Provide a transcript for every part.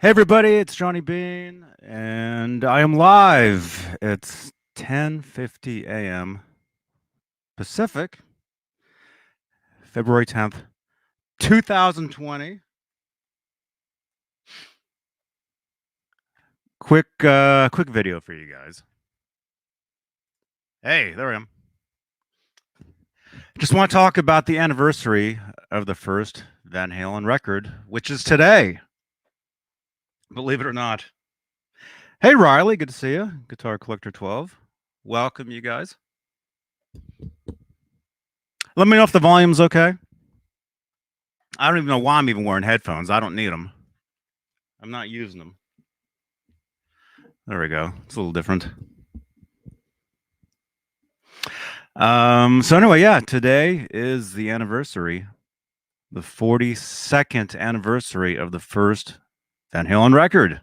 Hey everybody, it's Johnny Beane, and I am live. It's 10:50 a.m. Pacific, February 10th, 2020. Quick video for you guys. Hey, there I am. Just want to talk about the anniversary of the first Van Halen record, which is today. Believe it or not. Hey Riley, good to see you. Guitar Collector 12. Welcome, you guys. Let me know if the volume's okay. I don't even know why I'm even wearing headphones. I don't need them. I'm not using them. There we go. It's a little different. So anyway, yeah, today is the anniversary, the 42nd anniversary of the first Van Halen record.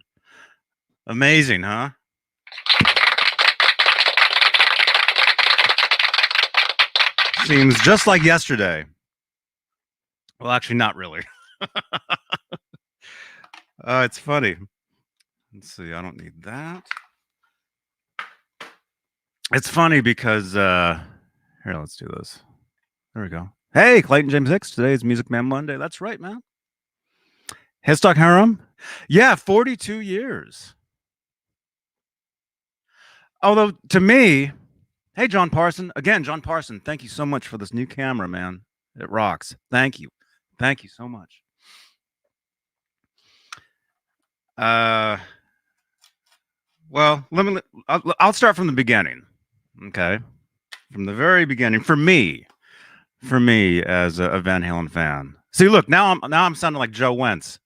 Amazing, huh? Seems just like yesterday. Well, actually, not really. It's funny. Let's see. I don't need that. It's funny because here, let's do this. There we go. Hey, Clayton James Hicks. Today is Music Man Monday. That's right, man. Headstock Harem. Yeah, 42 years. Although to me, hey, John Parson. Again, John Parson, thank you so much for this new camera, man. It rocks. Thank you. Thank you so much. Well, I'll start from the beginning. Okay. From the very beginning. For me as a Van Halen fan. See, look, now I'm sounding like Joe Wentz.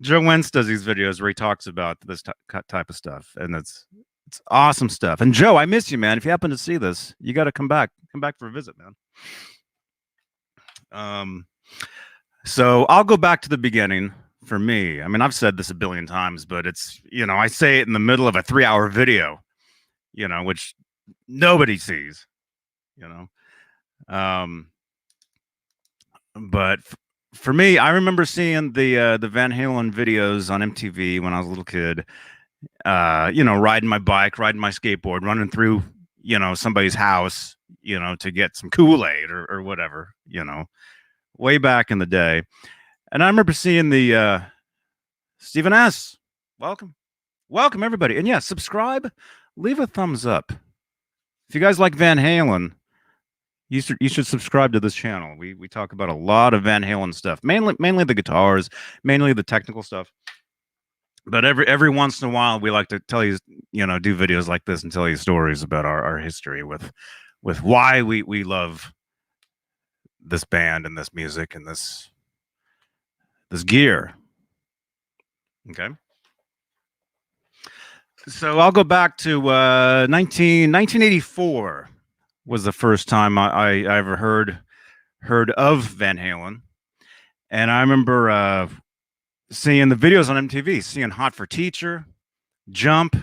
Joe Wentz does these videos where he talks about this type of stuff, and it's awesome stuff. And Joe, I miss you, man. If you happen to see this, you got to come back for a visit, man. So I'll go back to the beginning. For me, I mean, I've said this a billion times, but it's, I say it in the middle of a 3-hour video, which nobody sees, but for me, I remember seeing the Van Halen videos on MTV when I was a little kid, riding my bike, riding my skateboard, running through, somebody's house, to get some Kool-Aid or whatever, way back in the day. And I remember seeing the Stephen S. Welcome everybody. And yeah, subscribe, leave a thumbs up. If you guys like Van Halen, you should subscribe to this channel. We talk about a lot of Van Halen stuff, mainly the guitars, mainly the technical stuff. But every once in a while, we like to tell you, do videos like this and tell you stories about our history with why we love this band and this music and this gear. Okay. So I'll go back to 1984 was the first time I ever heard of Van Halen. And I remember seeing the videos on MTV, seeing Hot for Teacher, Jump,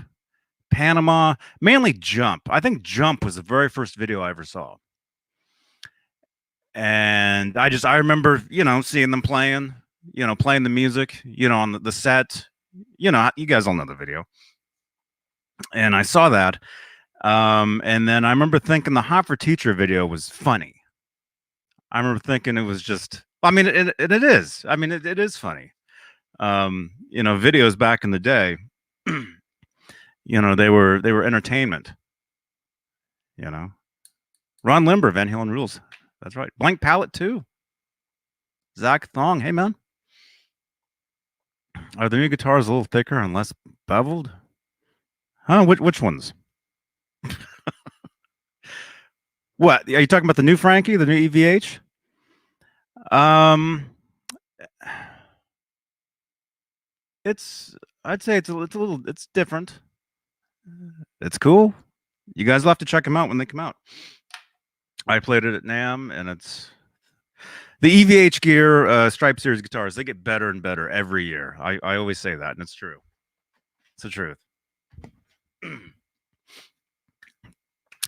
Panama, mainly Jump. I think Jump was the very first video I ever saw. And I remember, seeing them playing the music, on the set, you guys all know the video. And I saw that. And then I remember thinking the Hot for Teacher video was funny. I remember thinking it was just, I mean, it is. I mean, it is funny. Videos back in the day, they were entertainment. Ron Limber, Van Halen rules. That's right. Blank Palette too. Zach Thong, hey man. Are the new guitars a little thicker and less beveled? Huh? Which ones? What? Are you talking about the new Frankie, the new EVH? I'd say it's different. It's cool. You guys will have to check them out when they come out. I played it at NAMM, and it's the EVH gear, Stripe Series guitars. They get better and better every year. I always say that, and it's true. It's the truth.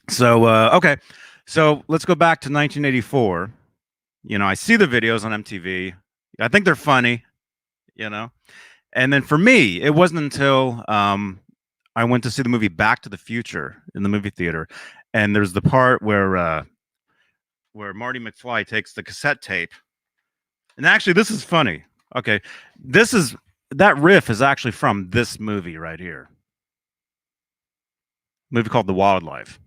So, okay. So let's go back to 1984. I see the videos on MTV. I think they're funny, And then for me, it wasn't until I went to see the movie Back to the Future in the movie theater, and there's the part where Marty McFly takes the cassette tape. And actually, this is funny. Okay, this is that riff is actually from this movie right here. Movie called The Wildlife.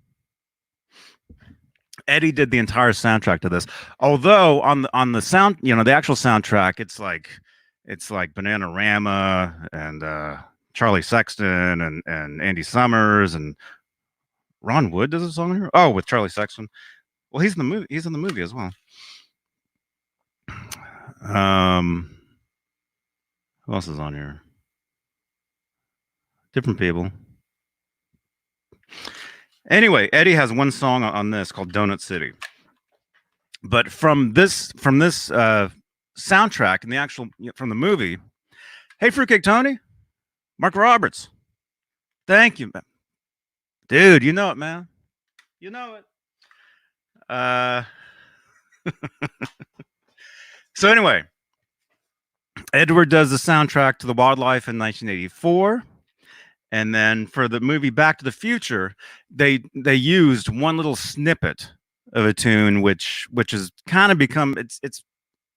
Eddie did the entire soundtrack to this. Although on the sound, the actual soundtrack, it's like Bananarama and Charlie Sexton and Andy Summers and Ron Wood does a song here. Oh, with Charlie Sexton. Well, he's in the movie. He's in the movie as well. Who else is on here? Different people. Anyway, Eddie has one song on this called Donut City. But from this soundtrack and the actual from the movie, hey, Fruitcake Tony, Mark Roberts, thank you, man. Dude. You know it, man. You know it. So anyway, Edward does the soundtrack to The Wildlife in 1984. And then for the movie Back to the Future, they used one little snippet of a tune, which has kind of become it's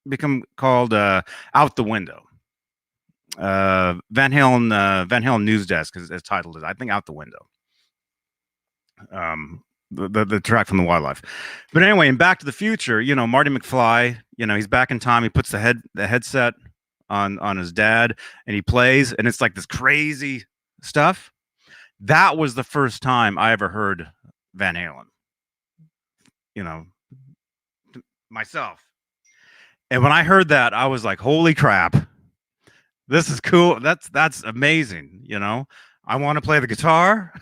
become called "Out the Window." Van Halen News Desk is titled it. I think "Out the Window." The track from The Wildlife. But anyway, in Back to the Future, Marty McFly, he's back in time. He puts the headset on his dad, and he plays, and it's like this crazy stuff. That was the first time I ever heard Van Halen, myself. And when I heard that, I was like, holy crap, this is cool. That's amazing. I want to play the guitar.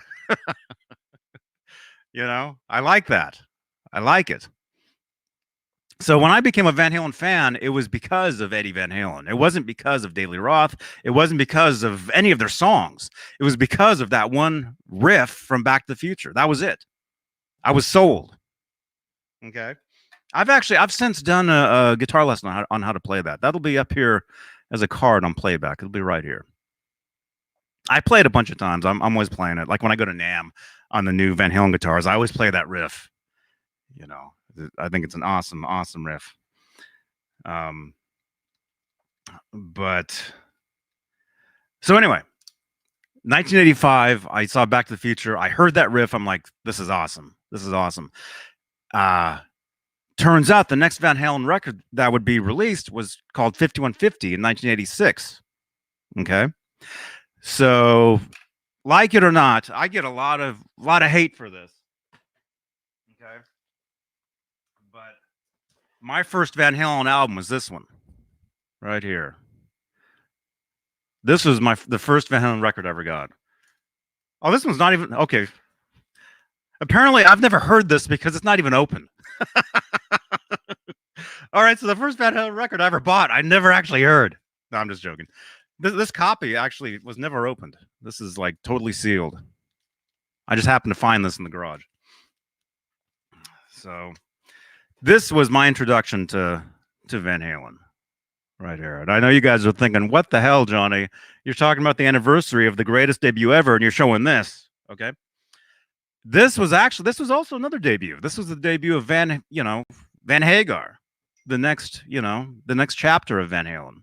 I like that. I like it. So when I became a Van Halen fan, it was because of Eddie Van Halen. It wasn't because of Daily Roth. It wasn't because of any of their songs. It was because of that one riff from Back to the Future. That was it. I was sold. Okay. I've since done a guitar lesson on how to play that. That'll be up here as a card on playback. It'll be right here. I played a bunch of times. I'm always playing it. Like when I go to NAMM on the new Van Halen guitars, I always play that riff. I think it's an awesome riff. But so anyway, 1985, I saw Back to the Future. I heard that riff. I'm like, this is awesome. This is awesome. Turns out the next Van Halen record that would be released was called 5150 in 1986. Okay. So, like it or not, I get a lot of hate for this. Okay. But my first Van Halen album was this one right here. This was the first Van Halen record I ever got. Oh, this one's not even okay. Apparently, I've never heard this because it's not even open. All right, so the first Van Halen record I ever bought, I never actually heard. No, I'm just joking. This copy actually was never opened. This is like totally sealed. I just happened to find this in the garage. So this was my introduction to Van Halen right here. And I know you guys are thinking, what the hell, Johnny? You're talking about the anniversary of the greatest debut ever, and you're showing this. Okay. This was also another debut. This was the debut of Van Hagar, the next chapter of Van Halen.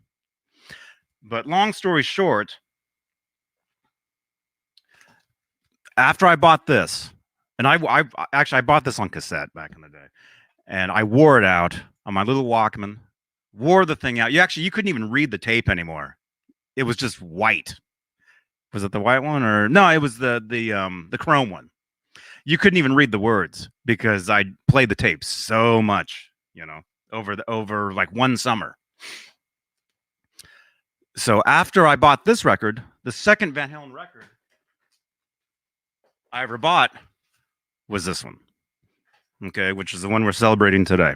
But long story short, after I bought this, and I bought this on cassette back in the day, and I wore it out on my little Walkman, wore the thing out. You couldn't even read the tape anymore. It was just white. Was it the white one or no? It was the chrome one. You couldn't even read the words because I played the tape so much, over like one summer. So after I bought this record, the second Van Halen record I ever bought was this one. Okay, which is the one we're celebrating today.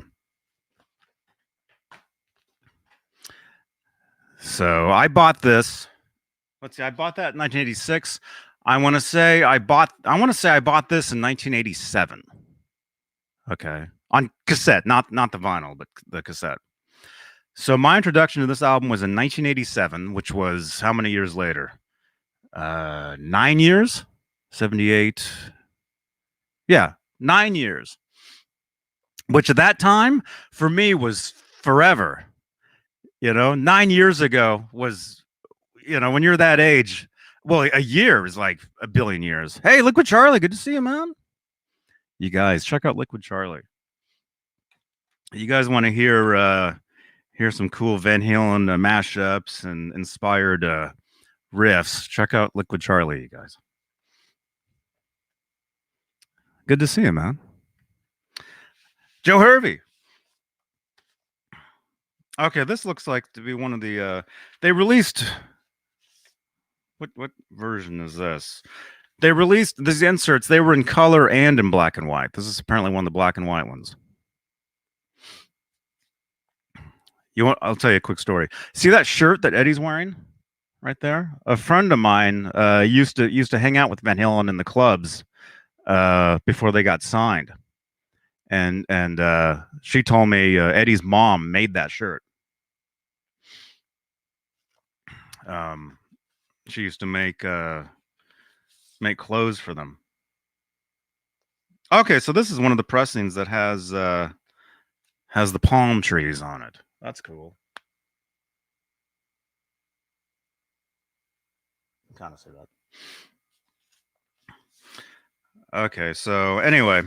So I bought this. Let's see, I bought that in 1986. I want to say I bought this in 1987. Okay, on cassette, not the vinyl, but the cassette. So my introduction to this album was in 1987, which was how many years later? 9 years? 78. Yeah, 9 years. Which at that time for me was forever. 9 years ago was, when you're that age, well, a year is like a billion years. Hey, Liquid Charlie, good to see you, man. You guys, check out Liquid Charlie. You guys want to hear some cool Van Halen mashups and inspired riffs? Check out Liquid Charlie, you guys. Good to see you, man. Joe Hervey. Okay, this looks like to be one of the. They released. What version is this? They released these inserts. They were in color and in black and white. This is apparently one of the black and white ones. I'll tell you a quick story. See that shirt that Eddie's wearing right there? A friend of mine used to hang out with Van Halen in the clubs before they got signed, and she told me Eddie's mom made that shirt. She used to make clothes for them. Okay, so this is one of the pressings that has the palm trees on it. That's cool. Kind of see that. Okay, so anyway,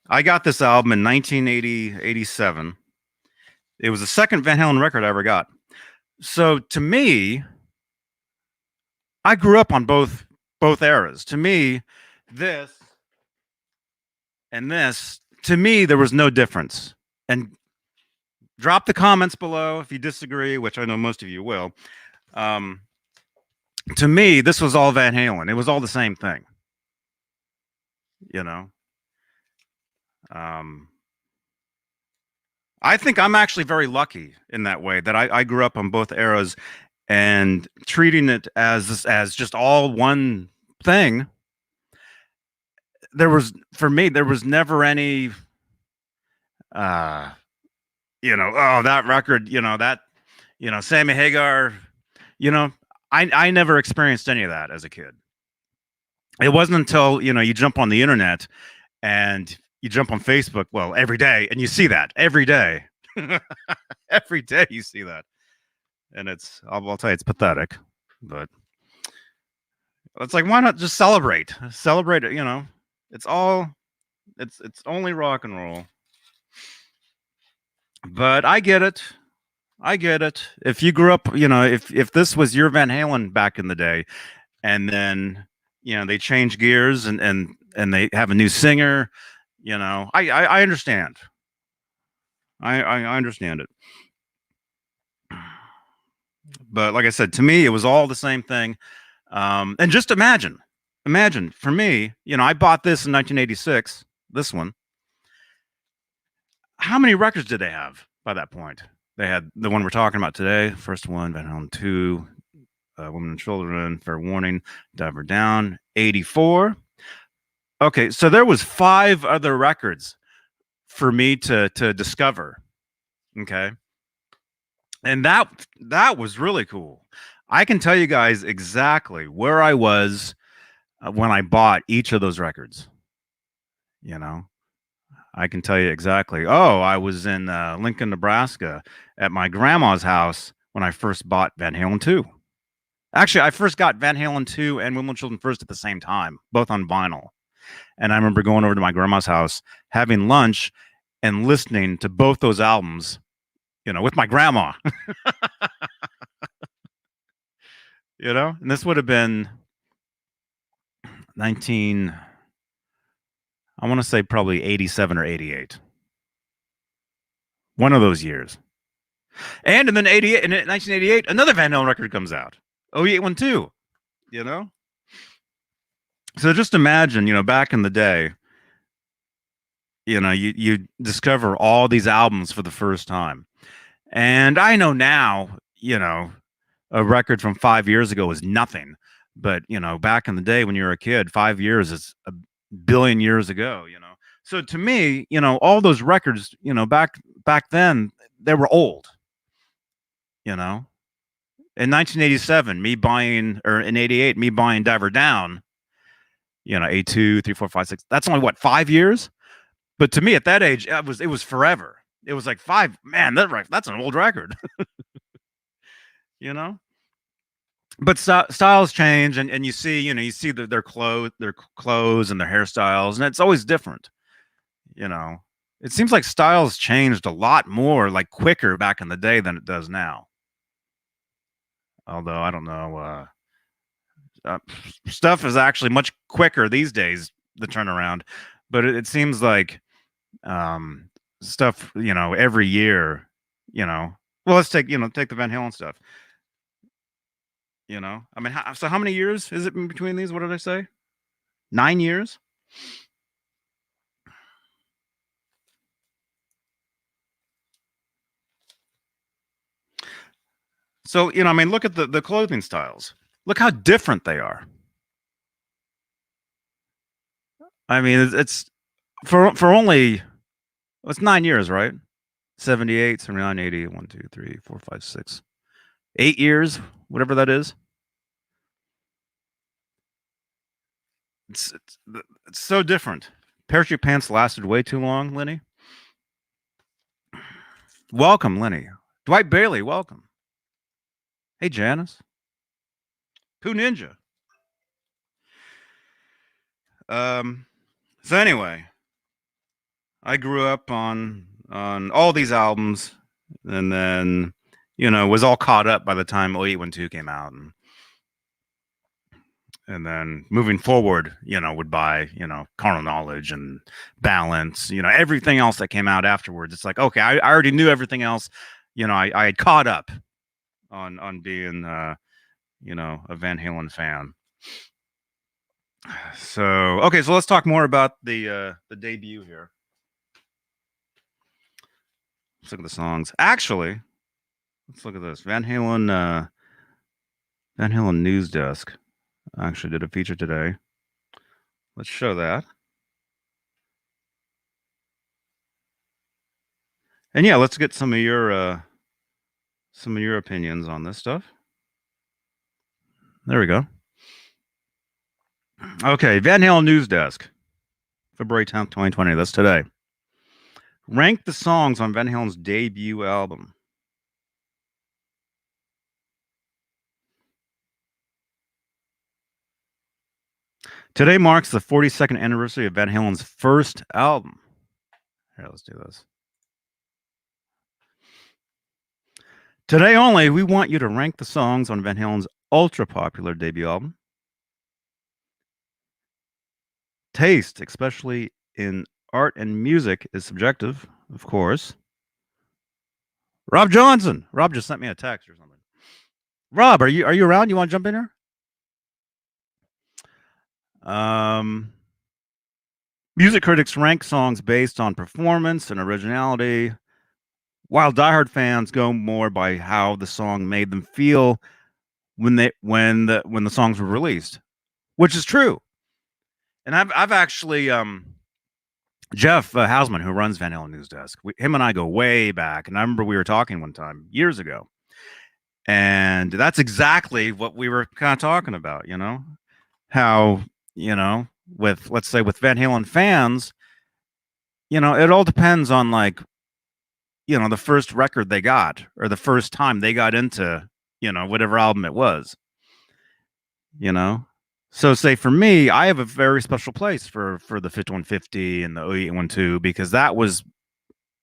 I got this album in 1987. It was the second Van Halen record I ever got. So to me, I grew up on both eras. To me, this and this, to me, there was no difference. And drop the comments below if you disagree, which I know most of you will. To me, this was all Van Halen. It was all the same thing. I think I'm actually very lucky in that way that I grew up on both eras and treating it as just all one thing. For me, there was never any, oh, that record, Sammy Hagar, I never experienced any of that as a kid. It wasn't until, you jump on the internet and you jump on Facebook, well, every day, and you see that every day. Every day you see that. And I'll tell you, it's pathetic, but it's like, why not just celebrate it? It's only rock and roll. But I get it. If you grew up, if this was your Van Halen back in the day, and then they change gears and they have a new singer, I understand. I understand it. But like I said, to me, it was all the same thing. And just imagine for me, I bought this in 1986, this one. How many records did they have by that point? They had the one we're talking about today, first one, Van Halen 2, Women and Children, Fair Warning, Diver Down, 84. Okay, so there was 5 other records for me to discover. Okay. And that was really cool. I can tell you guys exactly where I was when I bought each of those records. I can tell you exactly. Oh, I was in Lincoln, Nebraska at my grandma's house when I first bought Van Halen 2. Actually, I first got Van Halen 2 and Women and Children first at the same time, both on vinyl. And I remember going over to my grandma's house, having lunch, and listening to both those albums, with my grandma. And this would have been I want to say probably 87 or 88. One of those years. And then in 1988, another Van Halen record comes out. 08 one too. So just imagine, back in the day, you discover all these albums for the first time. And I know now, a record from 5 years ago is nothing. But, back in the day when you were a kid, 5 years is a billion years ago, So to me, all those records, back then, they were old. You know, in 1987, me buying, or in '88, me buying Diver Down. You know, A2, 3, 4, 5, 6. That's only what, 5 years. But to me, at that age, it was forever. It was like 5. Man, that's an old record. You know. But styles change, and you see, you see their clothes and their hairstyles, and it's always different. You know, it seems like styles changed a lot more, like quicker back in the day than it does now. Although I don't know, uh, stuff is actually much quicker these days, the turnaround. But it seems like um, stuff, every year. You know, well, let's take the Van Halen stuff. I mean, how many years is it in between these? What did I say? 9 years. So, I mean, look at the clothing styles. Look how different they are. I mean, it's for only, it's 9 years, right? 78, 79, 80, 1, 2, 3, 4, 5, 6, 8 years, whatever that is. It's it's, it's so different. Parachute pants lasted way too long, Lenny. Welcome, Lenny. Dwight Bailey, welcome. Hey, Janice. Pooh Ninja. Um. So anyway, I grew up on all these albums, and then was all caught up by the time 0812 came out, and then moving forward, would buy Carnal Knowledge and Balance, everything else that came out afterwards. It's like, okay, I already knew everything else. I had caught up on being a Van Halen fan. So okay, so let's talk more about the debut here. Let's look at the songs. Actually, let's look at this. Van Halen News Desk actually did a feature today. Let's show that. And yeah, let's get some of your opinions on this stuff. There we go. Okay, Van Halen News Desk, February 10th, 2020. That's today. Rank the songs on Van Halen's debut album. Today marks the 42nd anniversary of Van Halen's first album. Here, let's do this. Today only, we want you to rank the songs on Van Halen's ultra-popular debut album. Taste, especially in art and music, is subjective, of course. Rob Johnson. Rob just sent me a text or something. Rob, are you around? You want to jump in here? Music critics rank songs based on performance and originality, while diehard fans go more by how the song made them feel when the songs were released, which is true. And I've actually Jeff Hausman, who runs Van Halen News Desk, him and I go way back, and I remember we were talking one time years ago, and that's exactly what we were kind of talking about. How with, let's say, with Van Halen fans, it all depends on, like, the first record they got, or the first time they got into whatever album it was. So, say for me, I have a very special place for the 5150 and the 0812, because that was,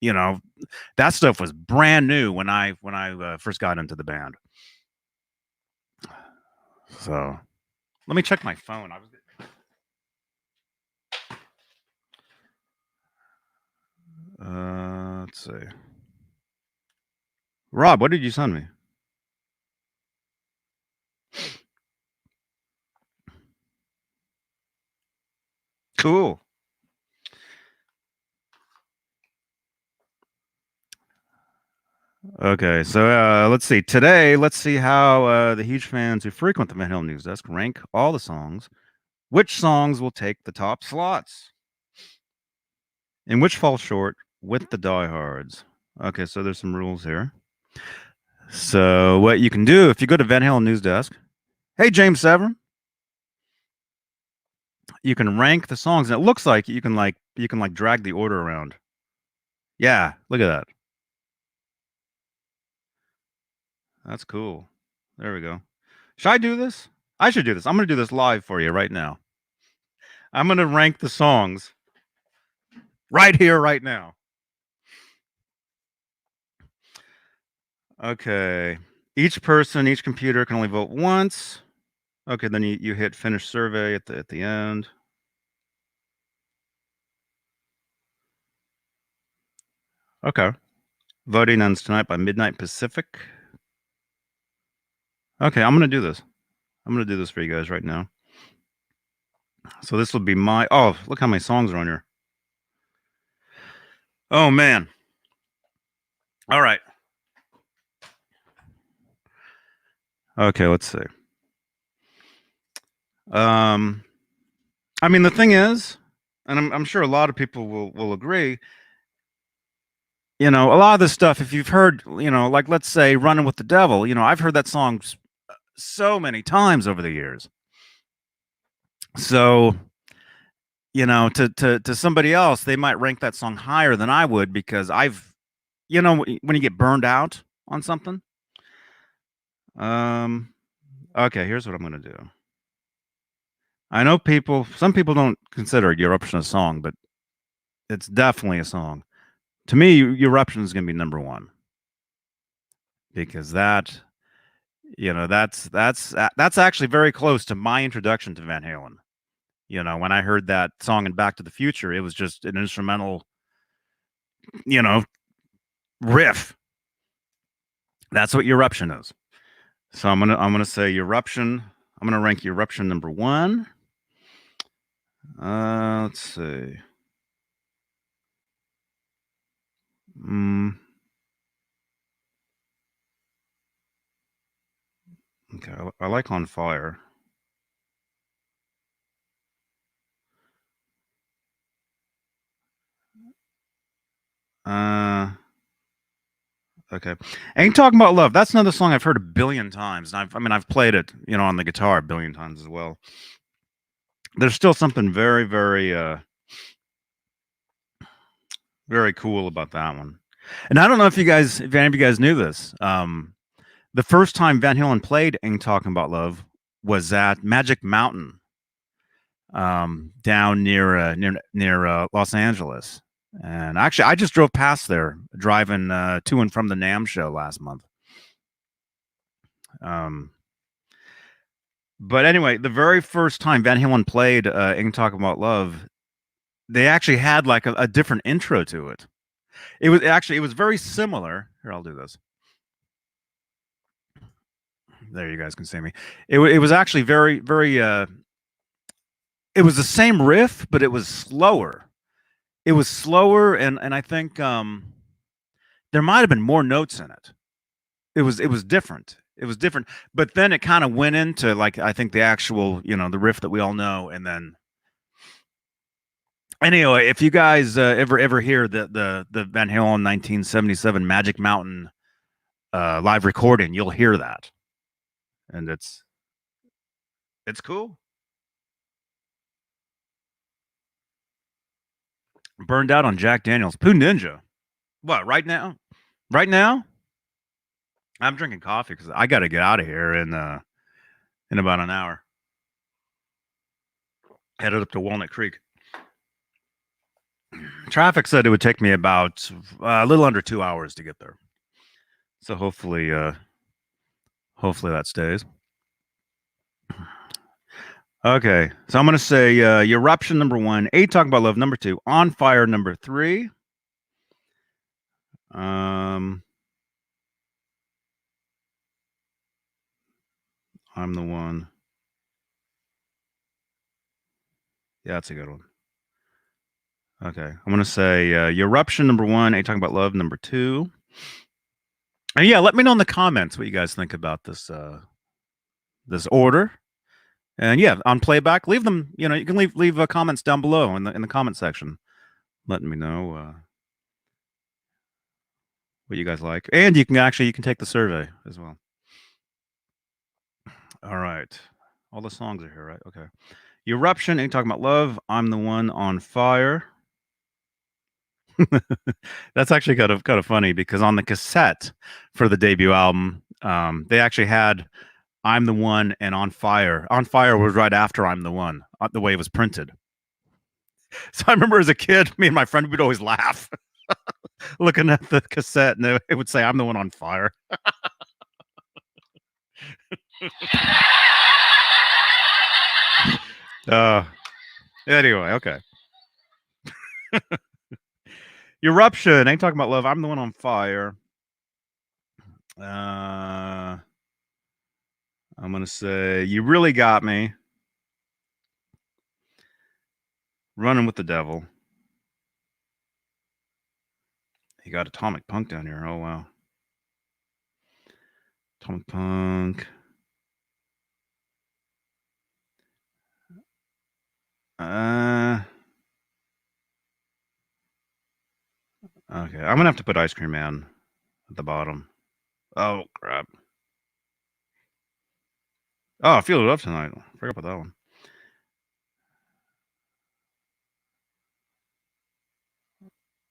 that stuff was brand new when I first got into the band. So let me check my phone. Let's see. Rob, what did you send me? Cool. Okay, so let's see. Today, let's see how the huge fans who frequent the Van Halen News Desk rank all the songs. Which songs will take the top slots? And which fall short with the diehards? Okay, so there's some rules here. So what you can do if you go to Van Halen News Desk, hey James Severn, you can rank the songs, and it looks like you can drag the order around. Yeah, look at that. That's cool. There we go. Should I do this? I should do this. I'm gonna do this live for you right now. I'm gonna rank the songs right here, right now. Okay. Each computer can only vote once. Okay, then you hit finish survey at the end. Okay. Voting ends tonight by midnight Pacific. Okay, I'm gonna do this. I'm gonna do this for you guys right now. So this will be my. Oh, look how many songs are on here. Oh man. All right. Okay, let's see. I mean, the thing is, and I'm sure a lot of people will agree. You know, a lot of this stuff. If you've heard, like let's say "Running with the Devil," I've heard that song so many times over the years. So, to somebody else, they might rank that song higher than I would because when you get burned out on something. Um, okay, here's what I'm gonna do. I know some people don't consider Eruption a song, but it's definitely a song. To me, Eruption is gonna be number one because that's actually very close to my introduction to Van Halen. When I heard that song in Back to the Future, it was just an instrumental, you know, riff. That's what Eruption is. So I'm gonna say Eruption. I'm gonna rank Eruption number one. Let's see. Okay, I like On Fire. Uh, okay. Ain't Talking About Love. That's another song I've heard a billion times. And I've played it, on the guitar a billion times as well. There's still something very, very, very cool about that one. And I don't know if any of you guys knew this. The first time Van Halen played Ain't Talking About Love was at Magic Mountain, down near Los Angeles. And actually, I just drove past there, driving to and from the NAMM show last month. But anyway, the very first time Van Halen played "Ain't Talking About Love," they actually had like a different intro to it. It was very similar. Here, I'll do this. There, you guys can see me. It was actually very, very. It was the same riff, but it was slower. It was slower, and I think there might have been more notes in it. It was different. It was different, but then it kind of went into like I think the actual the riff that we all know, and then anyway, if you guys ever hear the Van Halen 1977 Magic Mountain live recording, you'll hear that, and it's cool. Burned out on Jack Daniels, Pooh Ninja. What right now? Right now, I'm drinking coffee because I got to get out of here in about an hour. Headed up to Walnut Creek. Traffic said it would take me about a little under 2 hours to get there. So hopefully that stays. Okay, so I'm gonna say Eruption number one, Ain't Talking About Love number two, On Fire number three. I'm the one. Yeah, that's a good one. Okay, I'm gonna say Eruption number one, Ain't Talking About Love number two. And yeah, let me know in the comments what you guys think about this order. And yeah, on playback, leave them. You can leave comments down below in the comment section, letting me know. what you guys like, and you can take the survey as well. All right, all the songs are here, right? Okay. Eruption, ain't talking about love. I'm the one on fire. That's actually kind of funny because on the cassette for the debut album, they actually had "I'm the One" and "On Fire." "On Fire" was right after "I'm the One," the way it was printed. So I remember as a kid, me and my friend would always laugh looking at the cassette, and it would say "I'm the one on fire." Uh, anyway, okay. Eruption, ain't talking about love. I'm the one on fire. I'm gonna say you really got me. Running with the devil. You got Atomic Punk down here. Oh wow. Atomic Punk. Okay. I'm gonna have to put Ice Cream Man at the bottom. Oh crap. Oh, I Feel It Up Tonight. Forgot about that one.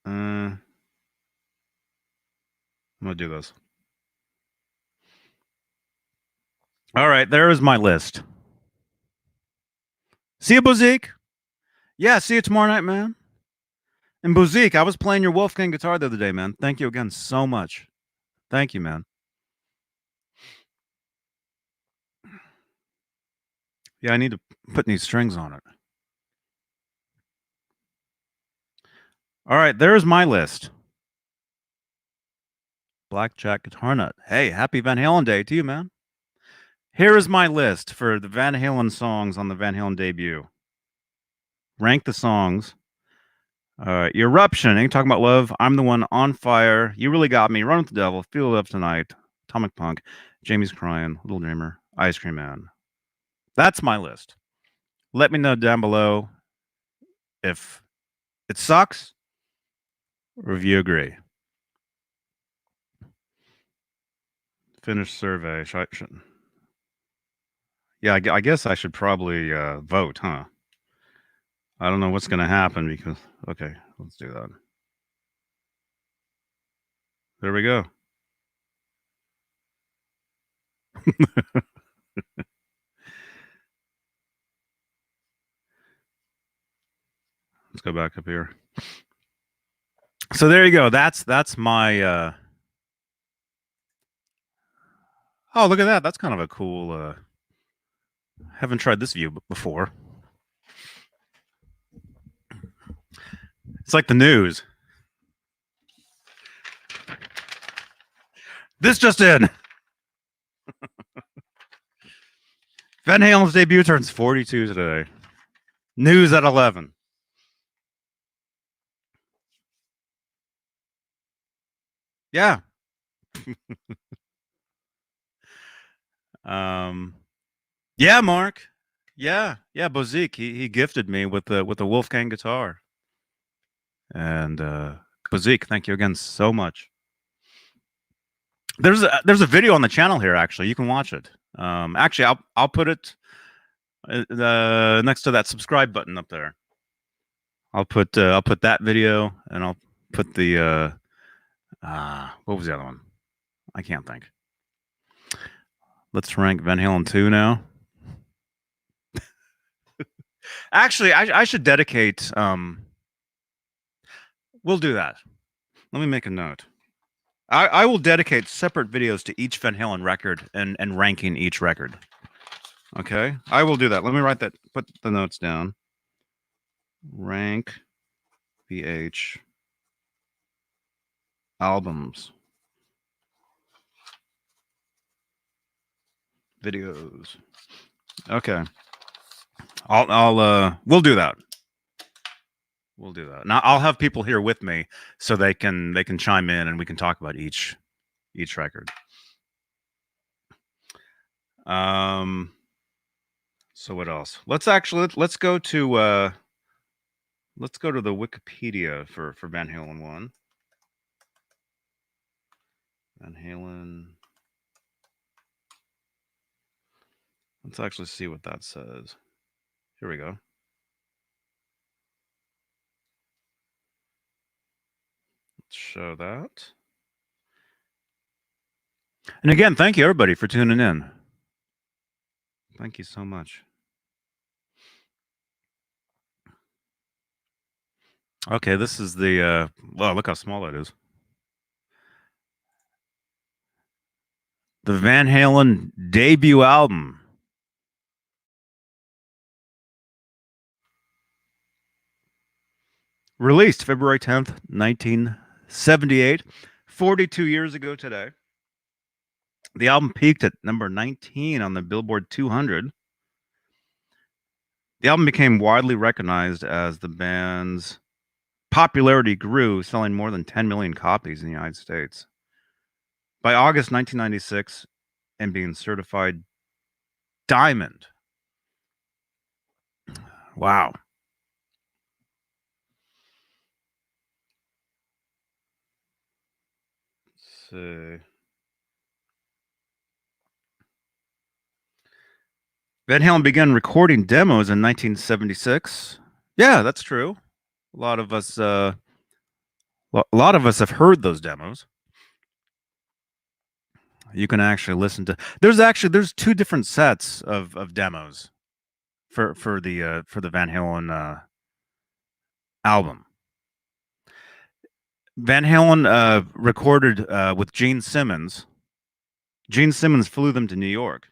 I'm gonna do this. All right, there is my list. See you, Bozique. Yeah, see you tomorrow night, man. And Bozique, I was playing your Wolfgang guitar the other day, man. Thank you again so much. Thank you, man. Yeah, I need to put these strings on it. All right, there's my list. Blackjack Guitar Nut. Hey, happy Van Halen Day to you, man. Here is my list for the Van Halen songs on the Van Halen debut. Rank the songs. Eruption, ain't talking about love. I'm the one on fire. You really got me. Run with the devil. Feel love tonight. Atomic Punk. Jamie's crying. Little Dreamer. Ice Cream Man. That's my list. Let me know down below if it sucks or if you agree. Finish survey. Yeah, I guess I should probably vote, huh? I don't know what's going to happen because. Okay, let's do that. There we go. Let's go back up here. So there you go. That's my. Oh, look at that. That's kind of a cool. Haven't tried this view before. It's like the news. This just in. Van Halen's debut turns 42 today. News at 11. Yeah. Yeah, Mark. Yeah, Bozique. He gifted me with the Wolfgang guitar. And Bozique, thank you again so much. There's a video on the channel here. Actually, you can watch it. Actually, I'll put it next to that subscribe button up there. I'll put that video, and I'll put the what was the other one? I can't think. Let's rank Van Halen 2 now. Actually, I should dedicate. We'll do that. Let me make a note. I will dedicate separate videos to each Van Halen record and ranking each record. Okay, I will do that. Let me write that. Put the notes down. Rank VH albums, videos. Okay, we'll do that. We'll do that. Now I'll have people here with me so they can chime in and we can talk about each record. So what else? Let's go to the Wikipedia for Van Halen 1. Van Halen. Let's actually see what that says. Here we go. Let's show that. And again, thank you everybody for tuning in. Thank you so much. Okay, this is the well, look how small it is. The Van Halen debut album. Released February 10th, 1978, 42 years ago today. The album peaked at number 19 on the Billboard 200. The album became widely recognized as the band's popularity grew, selling more than 10 million copies in the United States. By August 1996, and being certified diamond. Wow. Let's see. Van Halen began recording demos in 1976. Yeah, that's true. A lot of us have heard those demos. You can actually listen to. There's two different sets of demos for the Van Halen album. Van Halen recorded with Gene Simmons. Gene Simmons flew them to New York.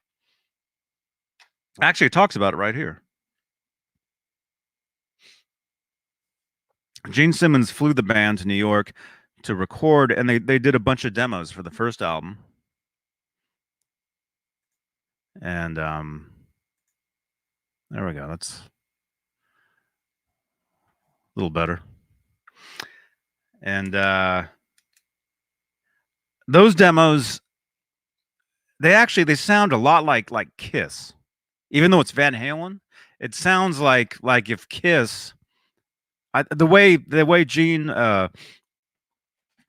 Actually, it talks about it right here. Gene Simmons flew the band to New York to record, and they did a bunch of demos for the first album. And there we go. That's a little better. And those demos, they sound a lot like Kiss. Even though it's Van Halen, it sounds like if Kiss, the way Gene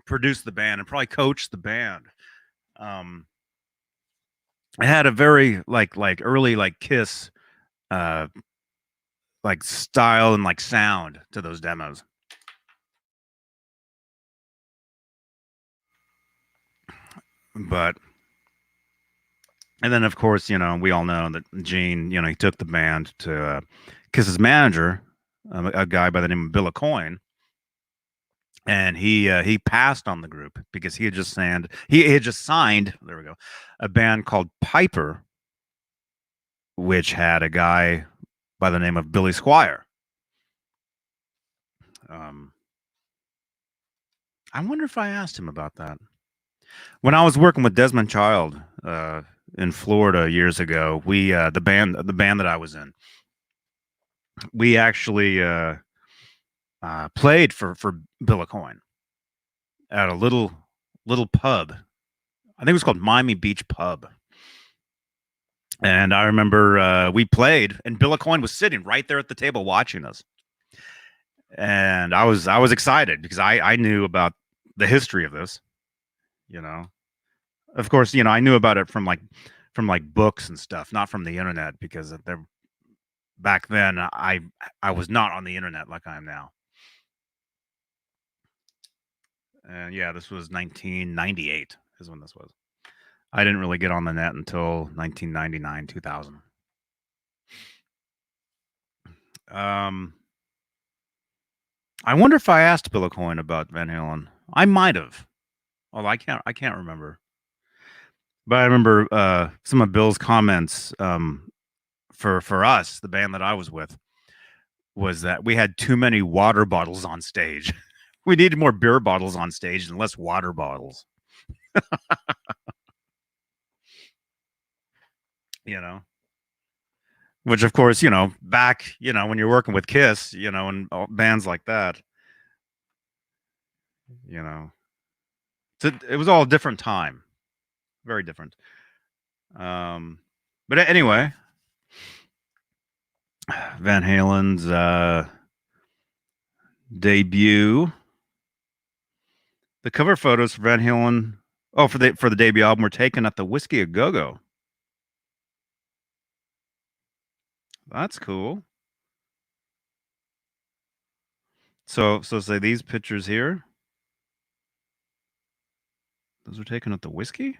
produced the band and probably coached the band, it had a very like early like Kiss like style and like sound to those demos. But and then of course, we all know that Gene, he took the band to Kiss's manager, a guy by the name of Bill Coyne, and he passed on the group because he had just signed there we go, a band called Piper, which had a guy by the name of Billy Squier. I wonder if I asked him about that. When I was working with Desmond Child in Florida years ago, we the band that I was in, we actually played for Bill Coyne at a little pub. I think it was called Miami Beach Pub. And I remember we played, and Bill Coyne was sitting right there at the table watching us. And I was excited because I knew about the history of this. Of course, I knew about it from books and stuff, not from the internet, because back then I was not on the internet like I am now. And yeah, this was 1998 is when this was. I didn't really get on the net until 1999, 2000. I wonder if I asked Bill Coyne about Van Halen. I might have. Well, I can't remember. But I remember some of Bill's comments for us, the band that I was with, was that we had too many water bottles on stage. We needed more beer bottles on stage and less water bottles. Which of course, back, when you're working with Kiss, and bands like that, it was all a different time. Very different. But anyway, Van Halen's debut. The cover photos for Van Halen Oh, for the debut album, we're taking at the Whiskey A Go Go. That's cool. So say these pictures here. Those are taken at the Whiskey.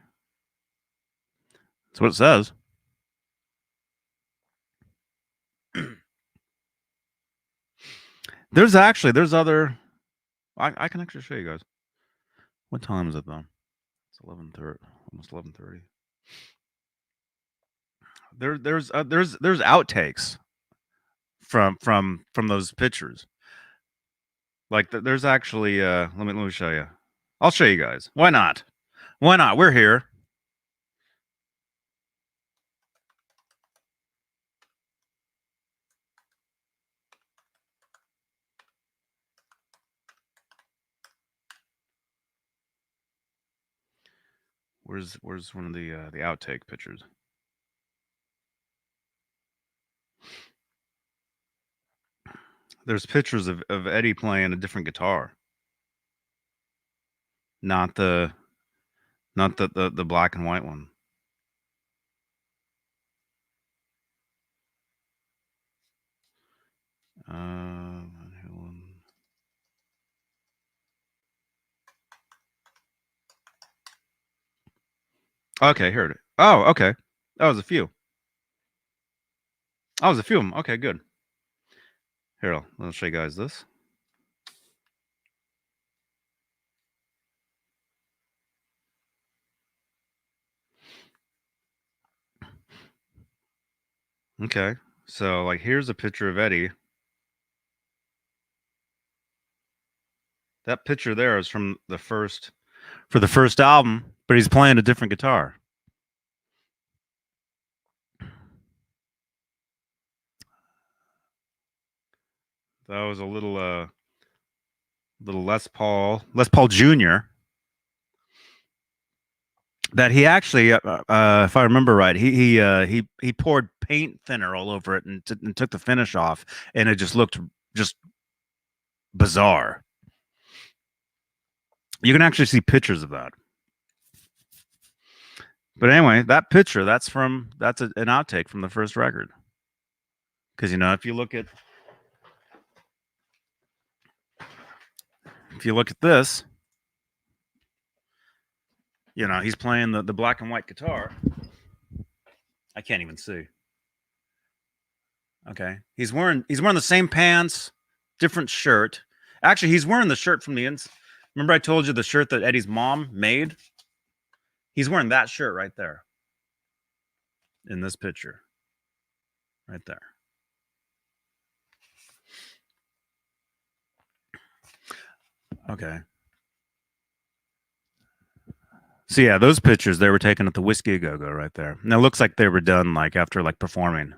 That's what it says. There's other. I can actually show you guys. What time is it though? It's 11:30, almost 11:30. There's outtakes from those pictures. Like there's actually let me show you. I'll show you guys. Why not? Why not? We're here. Where's one of the outtake pictures? There's pictures of Eddie playing a different guitar. Not the black and white one. Uh, okay, here it is. Oh, okay. That was a few. That was a few of them. Okay, good. Here, I'll show you guys this. Okay, so like here's a picture of Eddie. That picture there is from the first album, but he's playing a different guitar. That was a little Les Paul Jr. That he actually, if I remember right, he poured paint thinner all over it and took the finish off, and it just looked just bizarre. You can actually see pictures of that. But anyway, that picture that's an outtake from the first record. Because if you look at this, he's playing the black and white guitar. I can't even see. Okay, he's wearing the same pants, different shirt. Actually, he's wearing the shirt from the inside. Remember I told you the shirt that Eddie's mom made? He's wearing that shirt right there. In this picture. Right there. Okay. So yeah, those pictures they were taken at the Whiskey A Go Go right there. And it looks like they were done like after like performing.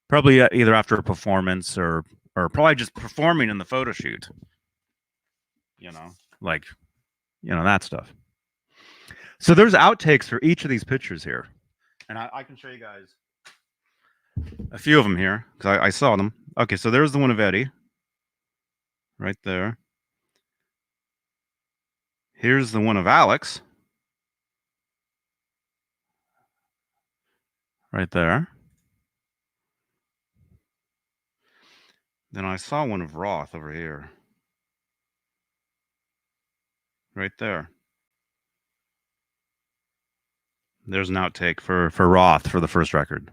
Probably either after a performance or probably just performing in the photo shoot. Like that stuff. So there's outtakes for each of these pictures here. And I can show you guys a few of them here because I saw them. Okay, so there's the one of Eddie. Right there. Here's the one of Alex. Right there. Then I saw one of Roth over here. Right there. There's an outtake for Roth for the first record.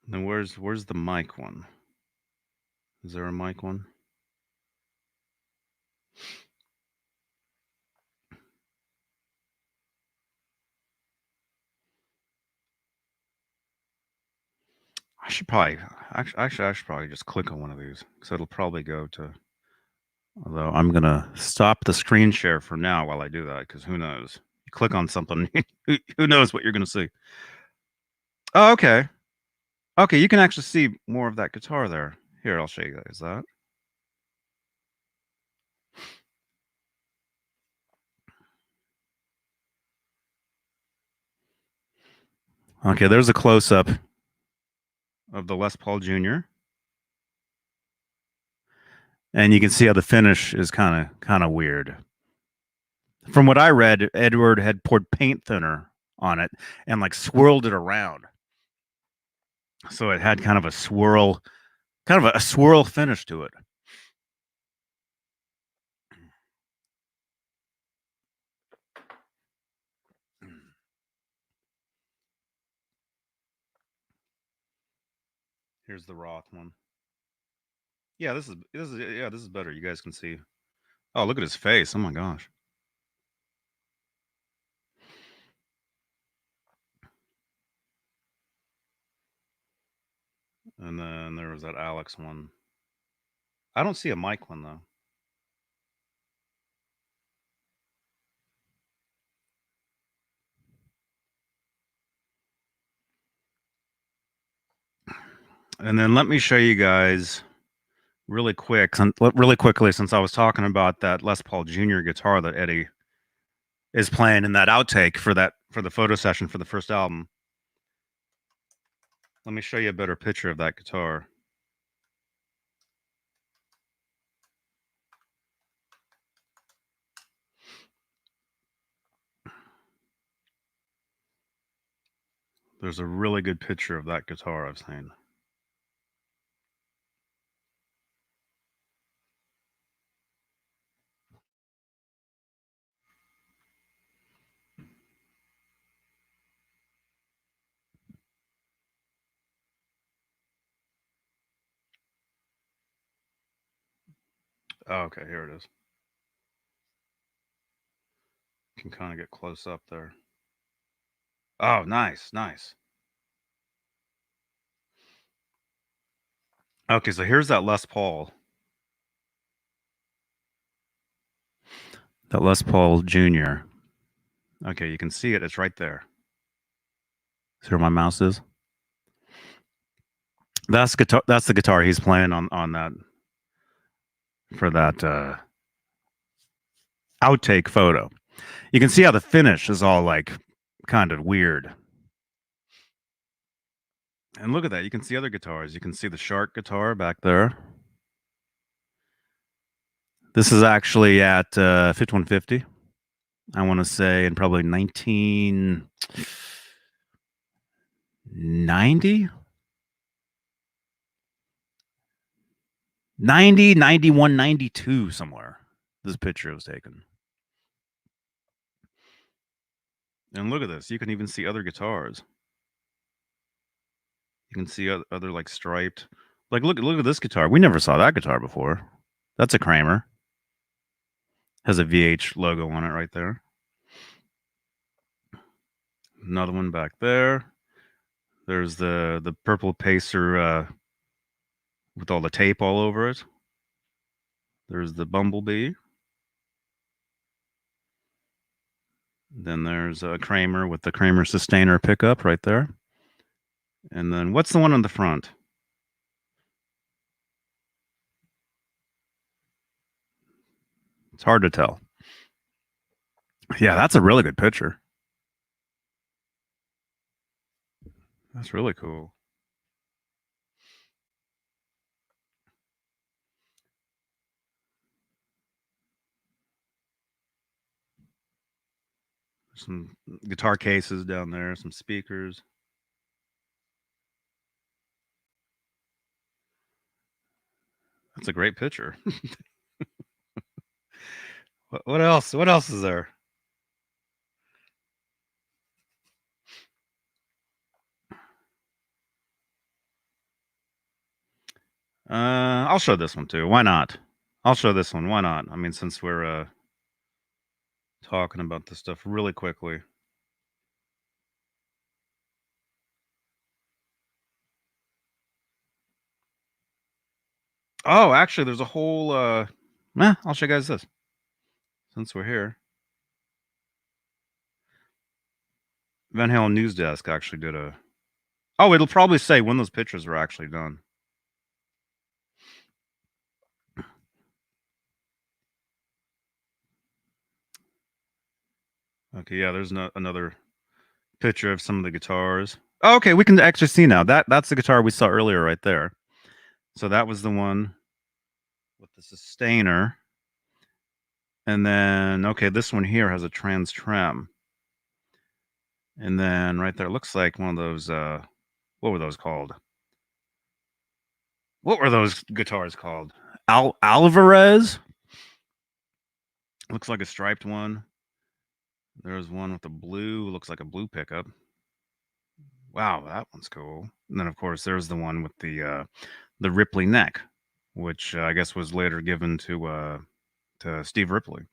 Then where's the mic one? Is there a mic one? I should probably just click on one of these because it'll probably go to. Although I'm gonna stop the screen share for now while I do that because who knows? You click on something, who knows what you're gonna see? Oh, okay. Okay, you can actually see more of that guitar there. Here, I'll show you guys that. Okay, there's a close-up of the Les Paul Jr. And you can see how the finish is kind of weird. From what I read, Edward had poured paint thinner on it and like swirled it around, so it had kind of a swirl, finish to it. Here's the Roth one. Yeah, this is better. You guys can see. Oh, look at his face. Oh my gosh. And then there was that Alex one. I don't see a Mike one though. And then let me show you guys really quickly, since I was talking about that Les Paul Jr. guitar that Eddie is playing in that outtake for the photo session for the first album. Let me show you a better picture of that guitar. There's a really good picture of that guitar I've seen. Oh, okay, here it is. You can kind of get close up there. Oh, nice, nice. Okay, so here's that Les Paul. That Les Paul Jr. Okay, you can see it. It's right there. See where my mouse is? That's guitar. That's the guitar he's playing on that for that outtake photo. You can see how the finish is all like kind of weird. And look at that. You can see other guitars. You can see the Shark guitar back there. This is actually at 5150. I want to say in probably 1990, 90, 91, 92, somewhere. This picture was taken. And look at this. You can even see other guitars. You can see other like striped. Like look at this guitar. We never saw that guitar before. That's a Kramer. Has a VH logo on it right there. Another one back there. There's the purple Pacer with all the tape all over it. There's the Bumblebee. Then there's a Kramer with the Kramer Sustainer pickup right there. And then what's the one on the front? It's hard to tell. Yeah, that's a really good picture. That's really cool. There's some guitar cases down there, some speakers. That's a great picture. What else? What else is there? I'll show this one too. Why not? I'll show this one. Why not? I mean, since we're talking about this stuff really quickly. Oh, actually, there's a whole. I'll show you guys this since we're here. Van Halen News Desk actually did a. Oh, it'll probably say when those pictures were actually done. Okay, yeah, there's another picture of some of the guitars. Oh, okay, we can actually see now. That's the guitar we saw earlier right there. So that was the one with the sustainer. And then, okay, this one here has a trans trem. And then right there looks like one of those, what were those called? What were those guitars called? Alvarez? Looks like a striped one. There's one with a blue, looks like a blue pickup. Wow, that one's cool. And then, of course, there's the one with the Ripley neck, which I guess was later given to Steve Ripley.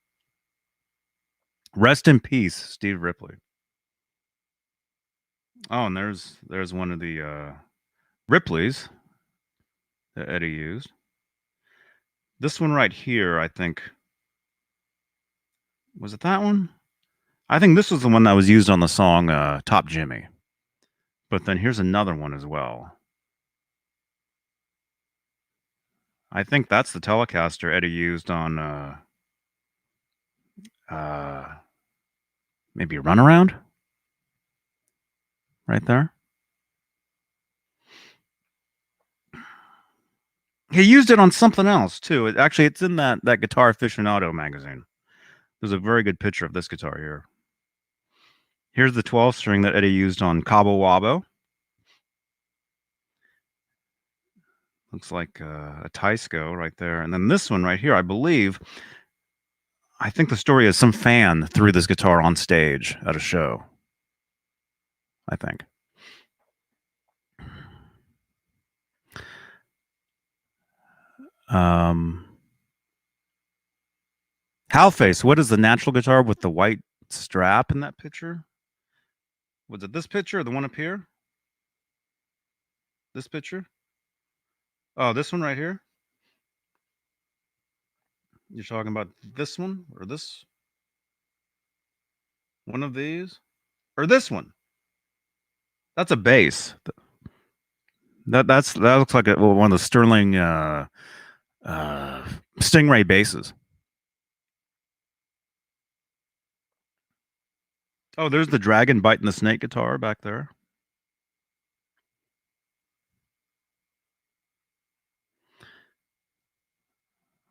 Rest in peace, Steve Ripley. Oh, and there's one of the Ripleys that Eddie used. This one right here, I think, was it that one? I think this was the one that was used on the song Top Jimmy. But then here's another one as well. I think that's the Telecaster Eddie used on maybe a Runaround right there. He used it on something else too. Actually, it's in that Guitar Aficionado magazine. There's a very good picture of this guitar here. Here's the 12 string that Eddie used on Cabo Wabo. Looks like a Teisco right there. And then this one right here, I think the story is some fan threw this guitar on stage at a show. I think. Halface, what is the natural guitar with the white strap in that picture? Was it this picture or the one up here? This picture? Oh, this one right here? You're talking about this one or this? One of these? Or this one? That's a bass. That looks like one of the Sterling Stingray basses. Oh, there's the dragon biting the snake guitar back there.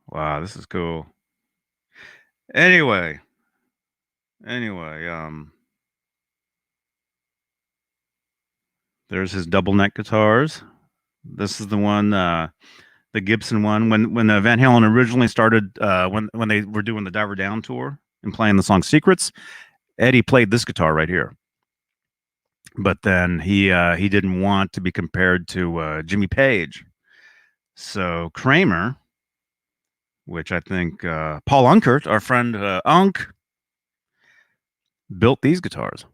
Wow, this is cool. Anyway, there's his double neck guitars. This is the one, the Gibson one. When Van Halen originally started, when they were doing the Diver Down tour and playing the song Secrets, Eddie played this guitar right here. But then he didn't want to be compared to Jimmy Page. So Kramer, which I think Paul Unkert, our friend Unk, built these guitars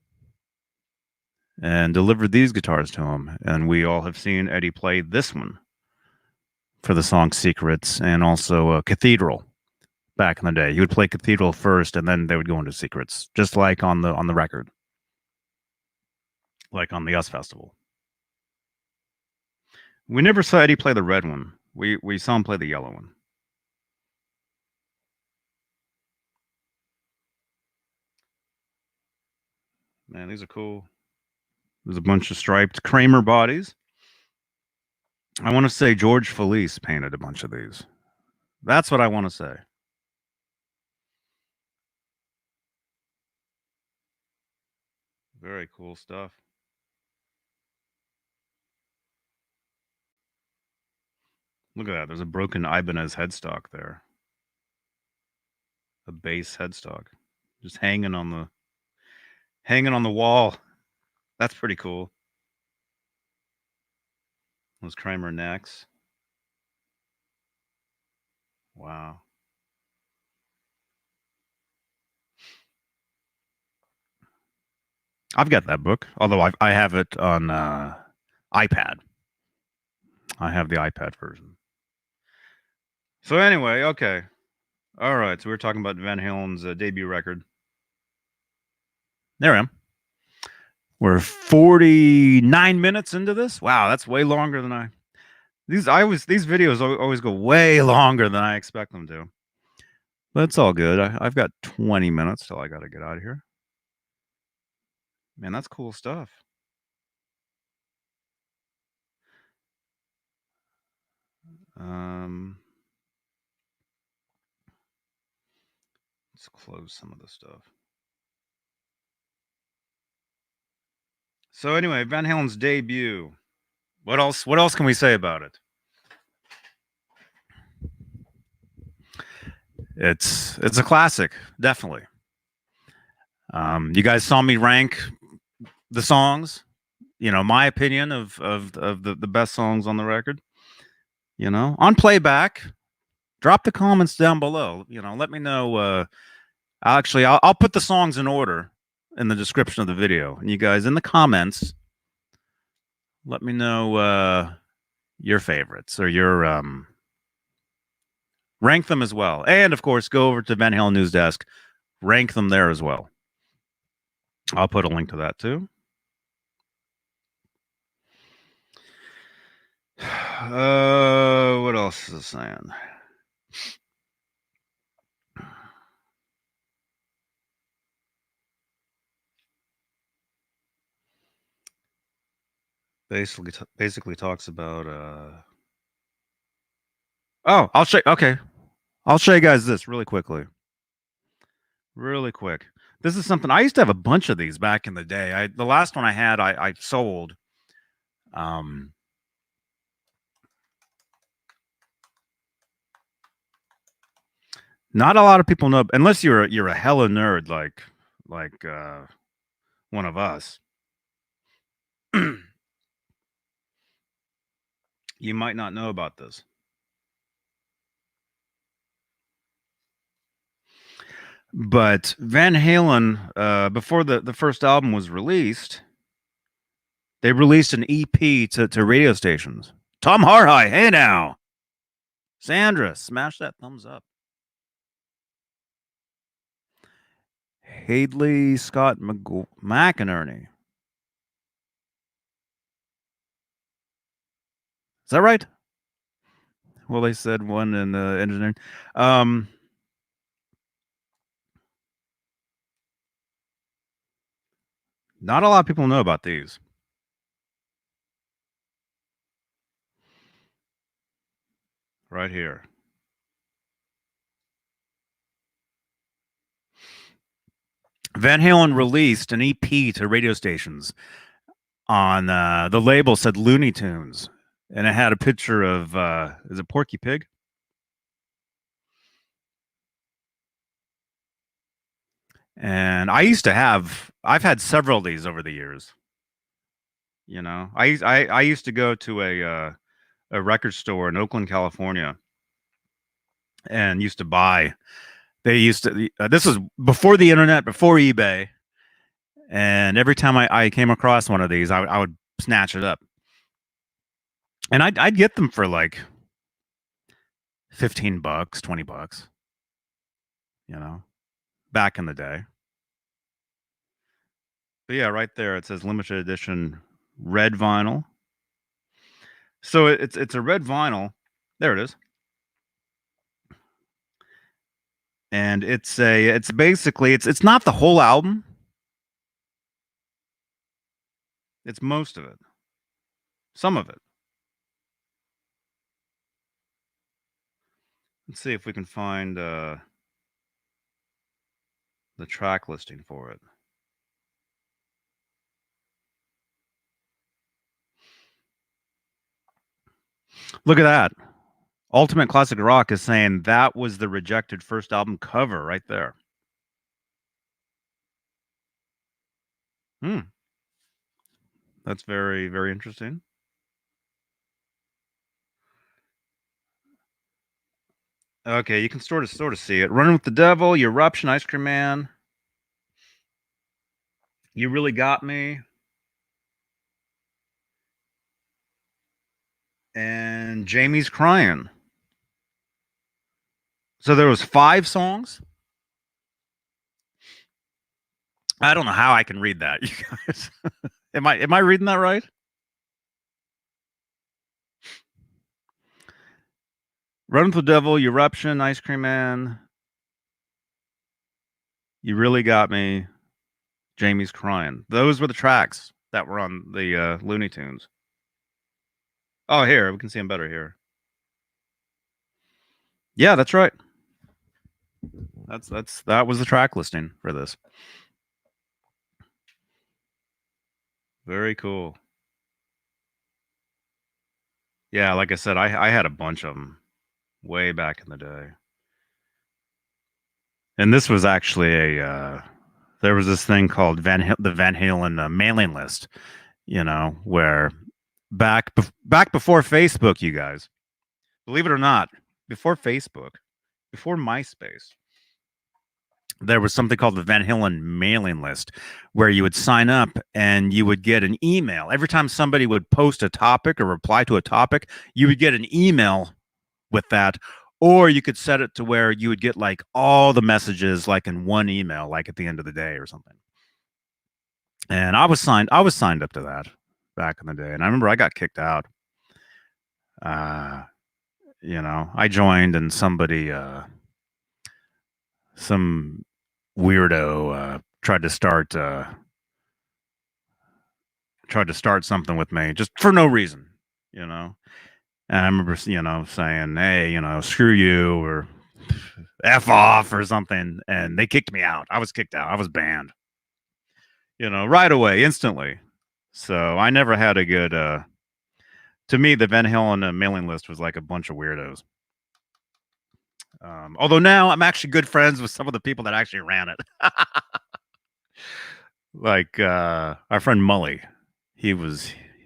and delivered these guitars to him. And we all have seen Eddie play this one for the song Secrets and also Cathedral back in the day. He would play Cathedral first and then they would go into Secrets, just like on the record, like on the US Festival. We never saw Eddie play the red one. We saw him play the yellow one. Man, these are cool. There's a bunch of striped Kramer bodies. I want to say George Felice painted a bunch of these. That's what I want to say. Very cool stuff. Look at that. There's a broken Ibanez headstock there. A bass headstock. Just hanging on the wall. That's pretty cool. Those Kramer necks. Wow. I've got that book, although I have it on iPad. I have the iPad version. So anyway, okay. All right. So we were talking about Van Halen's debut record. There I am. We're 49 minutes into this. Wow, that's way longer than these videos always go way longer than I expect them to. But it's all good. I've got 20 minutes till I got to get out of here. Man, that's cool stuff. Um, let's close some of the stuff. So anyway, Van Halen's debut. What else? What else can we say about it? It's a classic, definitely. You guys saw me rank the songs. You know, my opinion of the best songs on the record. You know, on playback. Drop the comments down below. You know, let me know. Actually, I'll put the songs in order in the description of the video, and you guys in the comments, let me know your favorites or your rank them as well, and of course, go over to Van Halen News Desk, rank them there as well. I'll put a link to that too. What else is it saying? Basically talks about oh, I'll show okay. I'll show you guys this really quickly. Really quick. This is something I used to have a bunch of these back in the day. The last one I had I sold. Um Not a lot of people know unless you're a hella nerd like one of us. You might not know about this. But Van Halen, before the first album was released, they released an EP to radio stations. Tom Harhigh, hey now. Sandra, smash that thumbs up. Hadley Scott McInerney. Is that right? Well, they said one in engineering. Not a lot of people know about these. Right here. Van Halen released an EP to radio stations on the label said Looney Tunes, and it had a picture of is it Porky Pig? And I've had several of these over the years. You know, I used to go to a record store in Oakland, California, and used to buy. They used to. This was before the internet, before eBay, and every time I came across one of these, I would snatch it up, and I'd get them for like $15, $20, you know, back in the day. But yeah, right there it says limited edition red vinyl. So it's a red vinyl. There it is. And it's basically it's not the whole album. It's most of it. Some of it. Let's see if we can find the track listing for it. Look at that. Ultimate Classic Rock is saying that was the rejected first album cover right there. Hmm. That's very, very interesting. Okay, you can sort of see it. Running with the Devil, Eruption, Ice Cream Man. You Really Got Me. And Jamie's Crying. So there was 5 songs? I don't know how I can read that, you guys. Am I reading that right? Run with the Devil, Eruption, Ice Cream Man. You Really Got Me. Jamie's crying. Those were the tracks that were on the Looney Tunes. Oh, here we can see them better here. Yeah, that's right. That was the track listing for this. Very cool. Yeah, like I said, I had a bunch of them way back in the day. And this was actually there was this thing called the Van Halen mailing list, where back before Facebook, you guys, believe it or not, before Facebook, before MySpace, there was something called the Van Halen mailing list where you would sign up and you would get an email. Every time somebody would post a topic or reply to a topic, you would get an email with that. Or you could set it to where you would get like all the messages like in one email, like at the end of the day or something. And I was signed up to that back in the day. And I remember I got kicked out. I joined and some weirdo tried to start something with me just for no reason, you know. And I remember, saying, "Hey, screw you," or "F off," or something, and they kicked me out. I was kicked out. I was banned, right away, instantly. So I never had a good. To me, the Van Halen mailing list was like a bunch of weirdos. Although now I'm actually good friends with some of the people that actually ran it. Like our friend Mully,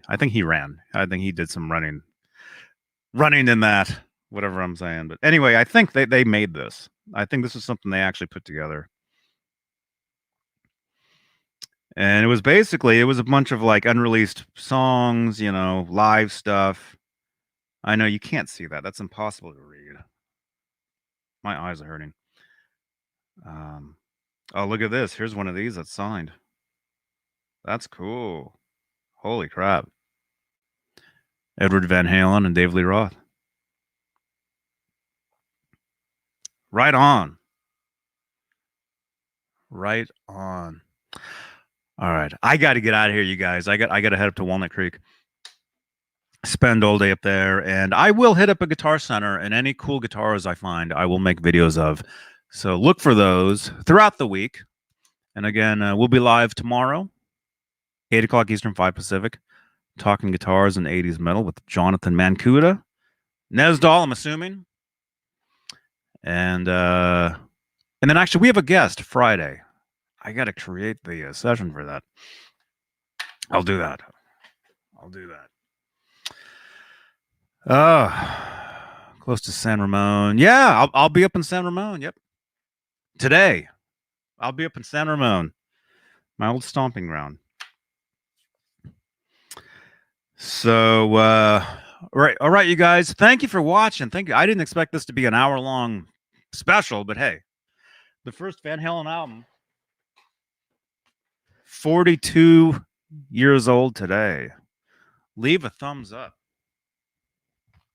I think he ran. I think he did some running in that, whatever I'm saying. But anyway, I think they made this. I think this is something they actually put together. And it was a bunch of like unreleased songs, live stuff. I know you can't see that. That's impossible to read. My eyes are hurting. Oh, look at this. Here's one of these that's signed. That's cool. Holy crap. Edward Van Halen and Dave Lee Roth. Right on. Right on. All right. I got to get out of here, you guys. I got to head up to Walnut Creek. Spend all day up there, and I will hit up a guitar center, and any cool guitars I find, I will make videos of. So look for those throughout the week. And again, we'll be live tomorrow, 8 o'clock Eastern, 5 Pacific, talking guitars and 80s metal with Jonathan Mancuda. Nesdal, I'm assuming. And then actually we have a guest Friday. I got to create the session for that. I'll do that. Close to San Ramon. Yeah, I'll be up in San Ramon. Yep. Today, I'll be up in San Ramon, my old stomping ground. So, all right, you guys. Thank you for watching. Thank you. I didn't expect this to be an hour-long special, but hey, the first Van Halen album, 42 years old today. Leave a thumbs up.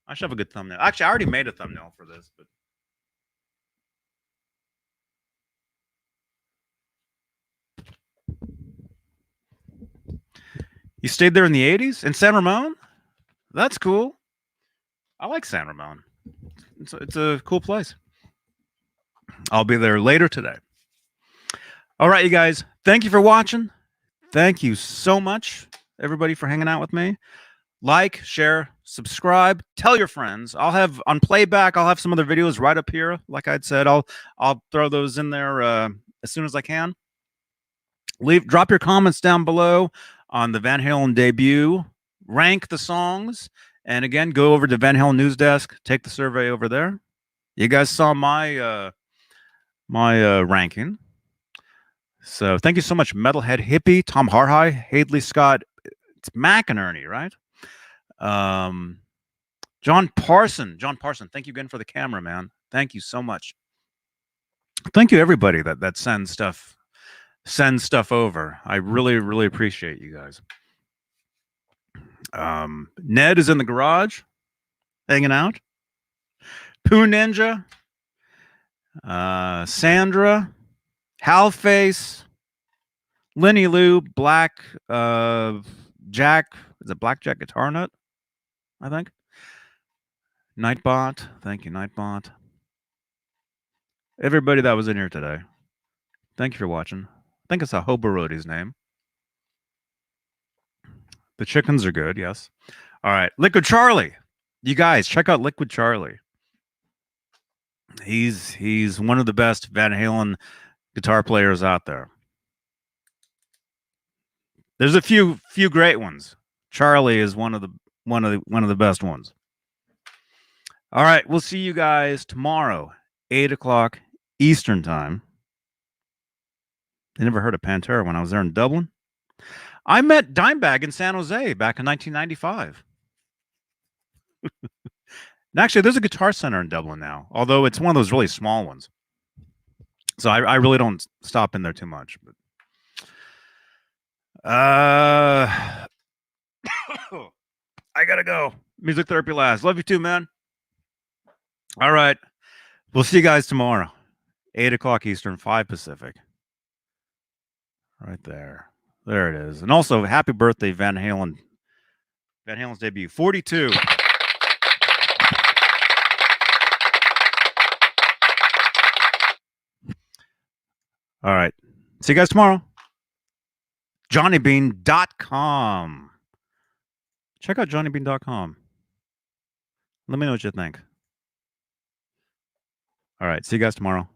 I should have a good thumbnail. Actually, I already made a thumbnail for this, but you stayed there in the 80s in San Ramon? That's cool. I like San Ramon. It's a cool place. I'll be there later today. All right, you guys. Thank you for watching. Thank you so much, everybody, for hanging out with me. Like, share, subscribe, tell your friends. I'll have on playback. I'll have some other videos right up here. Like I'd said, I'll throw those in there as soon as I can. Drop your comments down below on the Van Halen debut. Rank the songs, and again, go over to Van Halen News Desk. Take the survey over there. You guys saw my ranking. So thank you so much, Metalhead Hippie, Tom Harhigh, Hadley Scott. It's McInerney, right? John Parson. Thank you again for the camera, man. Thank you so much. Thank you, everybody that sends stuff over. I really, really appreciate you guys. Ned is in the garage, hanging out. Poo Ninja, Sandra, Halface, Lenny Lou, Black Jack. Is it Blackjack Guitar Nut? I think. Nightbot. Thank you, Nightbot. Everybody that was in here today. Thank you for watching. I think it's a Hobarodi's name. The chickens are good, yes. All right. Liquid Charlie. You guys, check out Liquid Charlie. He's one of the best Van Halen guitar players out there. There's a few great ones. Charlie is one of the best ones. All right, we'll see you guys tomorrow, 8:00 Eastern time. I never heard of Pantera when I was there in Dublin. I met Dimebag in San Jose back in 1995. And actually, there's a Guitar Center in Dublin now, although it's one of those really small ones. So I really don't stop in there too much. But I gotta go. Music therapy last. Love you too, man. All right. We'll see you guys tomorrow. 8:00 Eastern, 5 Pacific. Right there. There it is. And also, happy birthday, Van Halen. Van Halen's debut, 42. All right. See you guys tomorrow. JohnnyBeane.com. Check out JohnnyBeane.com. Let me know what you think. All right. See you guys tomorrow.